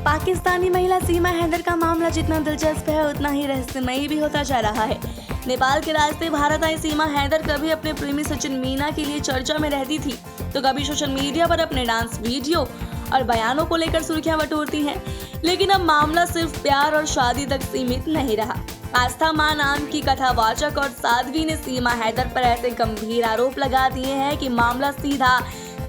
पाकिस्तानी महिला सीमा हैदर का मामला जितना दिलचस्प है उतना ही रहस्यमयी भी होता जा रहा है। नेपाल के रास्ते भारत आई सीमा हैदर कभी अपने प्रेमी सचिन मीना के लिए चर्चा में रहती थी तो कभी सोशल मीडिया पर अपने डांस वीडियो और बयानों को लेकर सुर्खियां बटोरती हैं। लेकिन अब मामला सिर्फ प्यार और शादी तक सीमित नहीं रहा। आस्था मां नाम की कथावाचक और साध्वी ने सीमा हैदर पर ऐसे गंभीर आरोप लगा दिए हैं कि मामला सीधा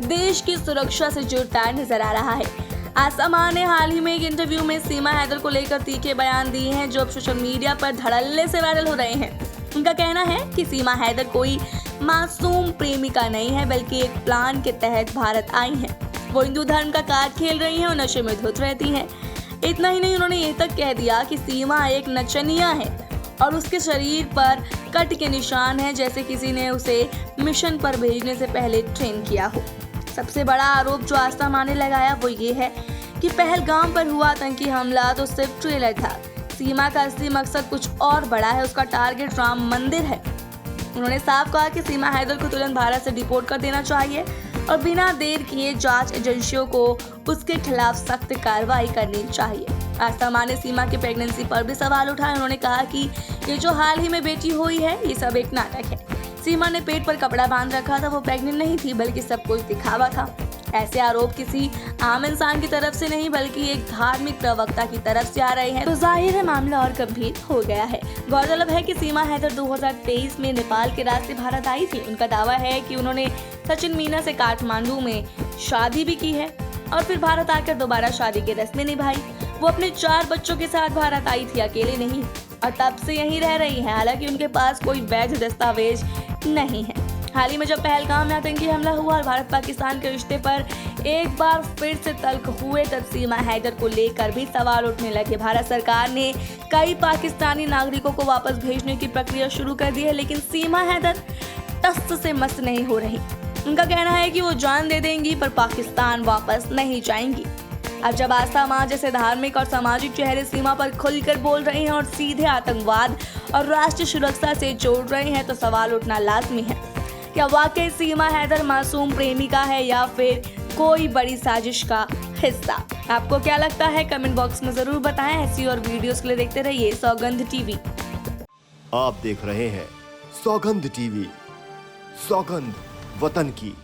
देश की सुरक्षा से जुड़ता नजर आ रहा है। आस्था मां ने हाल ही में एक इंटरव्यू में सीमा हैदर को लेकर तीखे बयान दिए हैं जो अब सोशल मीडिया पर धड़ल्ले से वायरल हो रहे हैं। उनका कहना है कि सीमा हैदर कोई मासूम प्रेमिका नहीं है बल्कि एक प्लान के तहत भारत आई हैं। वो हिंदू धर्म का कार्ड खेल रही हैं और नशे में धुत रहती हैं। इतना ही नहीं, उन्होंने ये तक कह दिया कि सीमा एक नचनिया है और उसके शरीर पर कट के निशान हैं जैसे किसी ने उसे मिशन पर भेजने से पहले ट्रेन किया हो। सबसे बड़ा आरोप जो आस्था मां ने लगाया वो ये है कि पहलगाम पर हुआ आतंकी हमला तो सिर्फ ट्रेलर था। सीमा का असली मकसद कुछ और बड़ा है, उसका टारगेट राम मंदिर है। उन्होंने साफ कहा कि सीमा हैदर को तुरंत भारत से डिपोर्ट कर देना चाहिए और बिना देर किए जांच एजेंसियों को उसके खिलाफ सख्त कार्रवाई करनी चाहिए। आस्था मां ने सीमा की प्रेगनेंसी पर भी सवाल उठाए। उन्होंने कहा कि ये जो हाल ही में बेटी हुई है ये सब एक नाटक है। सीमा ने पेट पर कपड़ा बांध रखा था, वो प्रेग्नेंट नहीं थी बल्कि सब कुछ दिखावा था। ऐसे आरोप किसी आम इंसान की तरफ से नहीं बल्कि एक धार्मिक प्रवक्ता की तरफ से आ रहे हैं तो जाहिर है मामला और गंभीर हो गया है। गौरतलब है कि सीमा हैदर 2023 में नेपाल के रास्ते भारत आई थी। उनका दावा है कि उन्होंने सचिन मीना से काठमांडू में शादी भी की है और फिर भारत आकर दोबारा शादी की रस्में निभाई। वो अपने 4 बच्चों के साथ भारत आई थी, अकेले नहीं, और तब से यहीं रह रही है। हालांकि उनके पास कोई वैध दस्तावेज नहीं है। हाल ही में जब पहलगाम में आतंकी हमला हुआ और भारत पाकिस्तान के रिश्ते पर एक बार फिर से तल्ख हुए तब सीमा हैदर को लेकर भी सवाल उठने लगे। भारत सरकार ने कई पाकिस्तानी नागरिकों को वापस भेजने की प्रक्रिया शुरू कर दी है लेकिन सीमा हैदर टस से मस नहीं हो रही। उनका कहना है कि वो जान दे देंगी पर पाकिस्तान वापस नहीं जाएंगी। अब जब आस्था मां जैसे धार्मिक और सामाजिक चेहरे सीमा पर खुलकर बोल रहे हैं और सीधे आतंकवाद और राष्ट्रीय सुरक्षा से जोड़ रहे हैं तो सवाल उठना लाजमी है। क्या वाकई सीमा हैदर मासूम प्रेमिका है या फिर कोई बड़ी साजिश का हिस्सा? आपको क्या लगता है? कमेंट बॉक्स में जरूर बताएं। ऐसी और वीडियोस के लिए देखते रहिए सौगंध टीवी। आप देख रहे हैं सौगंध टीवी, सौगंध वतन की।